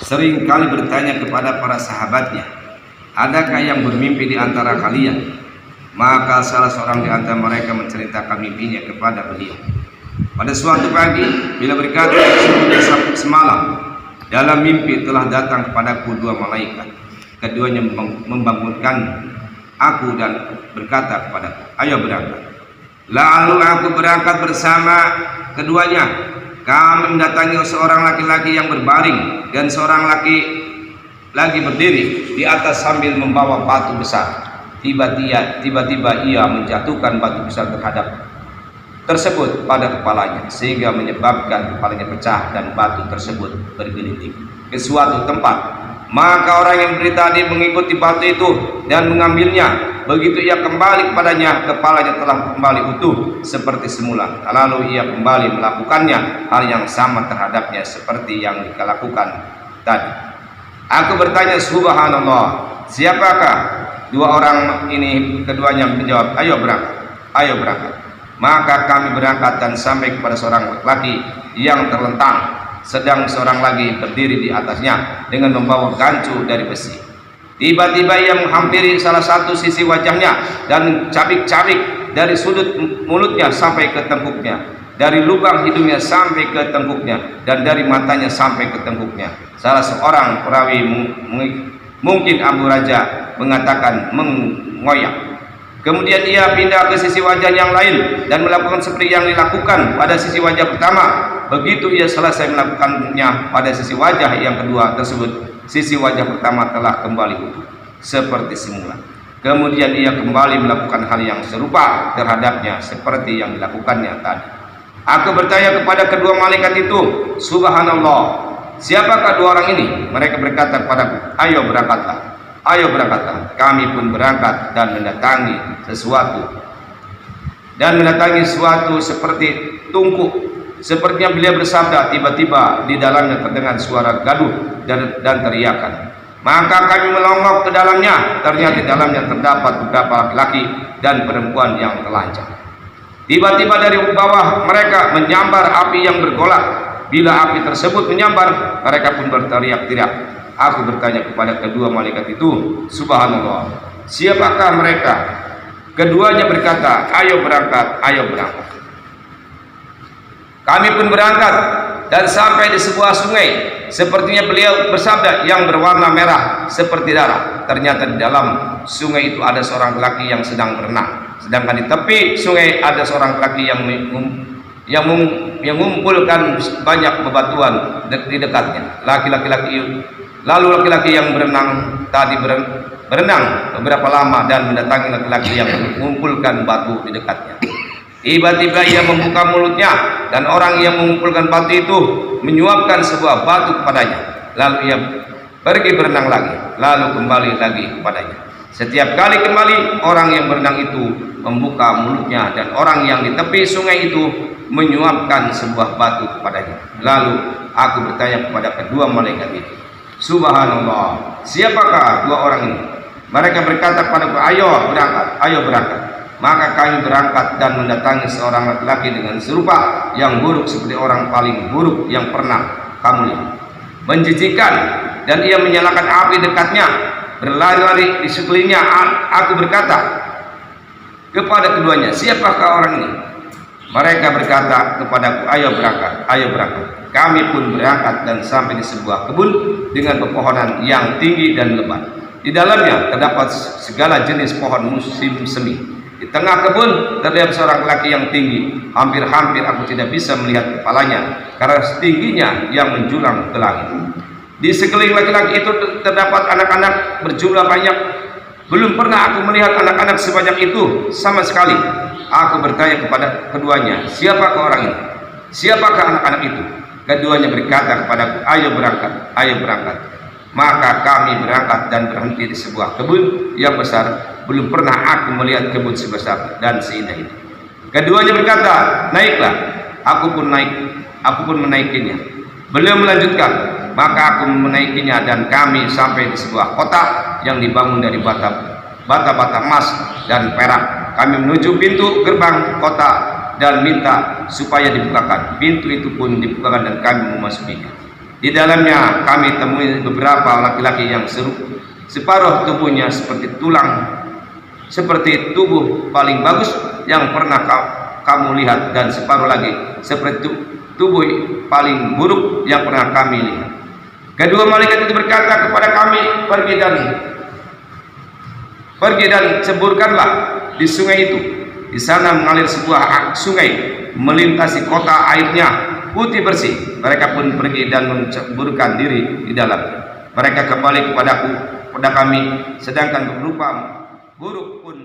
sering kali bertanya kepada para sahabatnya, adakah yang bermimpi di antara kalian? Maka salah seorang di antara mereka menceritakan mimpinya kepada beliau. Pada suatu pagi, bila berkata, semalam dalam mimpi telah datang kepadaku dua malaikat. Keduanya membangunkan aku dan berkata kepadaku, ayo berangkat. Lalu aku berangkat bersama keduanya. Kami mendatangi seorang laki-laki yang berbaring dan seorang laki lagi berdiri di atas sambil membawa batu besar. Tiba-tiba ia menjatuhkan batu besar tersebut pada kepalanya, sehingga menyebabkan kepalanya pecah dan batu tersebut bergelinting ke suatu tempat. Maka orang yang berdiri tadi mengikuti batu itu dan mengambilnya. Begitu ia kembali kepadanya, kepalanya telah kembali utuh seperti semula. Lalu ia kembali melakukannya hal yang sama terhadapnya seperti yang dilakukan tadi. Aku bertanya, subhanallah, siapakah dua orang ini? Keduanya menjawab, ayo berangkat, ayo berangkat. Maka kami berangkat dan sampai kepada seorang laki yang terlentang, sedang seorang lagi berdiri di atasnya dengan membawa gancu dari besi. Tiba-tiba ia menghampiri salah satu sisi wajahnya dan cabik-cabik dari sudut mulutnya sampai ke tengkuknya, dari lubang hidungnya sampai ke tengkuknya, dan dari matanya sampai ke tengkuknya. Salah seorang perawi mungkin Abu Raja mengatakan mengoyak. Kemudian ia pindah ke sisi wajah yang lain dan melakukan seperti yang dilakukan pada sisi wajah pertama. Begitu ia selesai melakukannya pada sisi wajah yang kedua tersebut, sisi wajah pertama telah kembali utuh seperti semula. Kemudian ia kembali melakukan hal yang serupa terhadapnya seperti yang dilakukannya tadi. Aku bertanya kepada kedua malaikat itu, subhanallah, siapakah dua orang ini? Mereka berkata kepadaku, ayo berangkatlah. Ayo berangkatlah. Kami pun berangkat dan mendatangi suatu seperti tungku. Sepertinya beliau bersabda, tiba-tiba di dalamnya terdengar suara gaduh dan teriakan. Maka kami melongok ke dalamnya. Ternyata di dalamnya terdapat beberapa laki-laki dan perempuan yang telanjang. Tiba-tiba dari bawah mereka menyambar api yang bergolak. Bila api tersebut menyambar, mereka pun berteriak-teriak. Aku bertanya kepada kedua malaikat itu, subhanallah, siapakah mereka? Keduanya berkata, ayo berangkat, ayo berangkat. Kami pun berangkat dan sampai di sebuah sungai. Sepertinya beliau bersabda, yang berwarna merah seperti darah. Ternyata di dalam sungai itu ada seorang lelaki yang sedang berenang. Sedangkan di tepi sungai ada seorang lelaki yang mengumpulkan banyak bebatuan di dekatnya. Lalu laki-laki yang berenang tadi berenang beberapa lama dan mendatangi laki-laki yang mengumpulkan batu di dekatnya. Tiba-tiba ia membuka mulutnya dan orang yang mengumpulkan batu itu menyuapkan sebuah batu kepadanya. Lalu ia pergi berenang lagi, lalu kembali lagi kepadanya. Setiap kali kembali, orang yang berenang itu membuka mulutnya dan orang yang di tepi sungai itu menyuapkan sebuah batu kepadanya. Lalu aku bertanya kepada kedua malaikat itu, subhanallah, siapakah dua orang ini? Mereka berkata kepadaku, ayo berangkat, ayo berangkat. Maka kami berangkat dan mendatangi seorang laki-laki dengan serupa yang buruk seperti orang paling buruk yang pernah kamu lihat, menjijikkan, dan ia menyalakan api dekatnya, berlari-lari di sekelilingnya. Aku berkata kepada keduanya, siapakah orang ini? Mereka berkata kepadaku, ayo berangkat, ayo berangkat. Kami pun berangkat dan sampai di sebuah kebun dengan pepohonan yang tinggi dan lebat. Di dalamnya terdapat segala jenis pohon musim semi. Di tengah kebun terlihat seorang lelaki yang tinggi. Hampir-hampir aku tidak bisa melihat kepalanya karena tingginya yang menjulang ke langit. Di sekeliling laki-laki itu terdapat anak-anak berjumlah banyak. Belum pernah aku melihat anak-anak sebanyak itu sama sekali. Aku bertanya kepada keduanya, siapakah orang ini? Siapakah anak-anak itu? Keduanya berkata kepadaku, ayo berangkat, ayo berangkat. Maka kami berangkat dan berhenti di sebuah kebun yang besar. Belum pernah aku melihat kebun sebesar dan seindah itu. Keduanya berkata, naiklah. Aku pun menaikinya. Beliau melanjutkan, maka aku menaikinya dan kami sampai di sebuah kota yang dibangun dari bata-bata emas dan perak. Kami menuju pintu gerbang kota dan minta supaya dibukakan. Pintu itu pun dibukakan dan kami memasukinya. Di dalamnya kami temui beberapa laki-laki yang separuh tubuhnya seperti tulang, seperti tubuh paling bagus yang pernah kamu lihat, dan separuh lagi seperti tubuh paling buruk yang pernah kami lihat. Kedua malaikat itu berkata kepada kami, pergi dan ceburkanlah di sungai itu. Di sana mengalir sebuah sungai melintasi kota, airnya putih bersih. Mereka pun pergi dan menceburkan diri di dalam. Mereka kembali kepada kami, sedangkan berupa buruk pun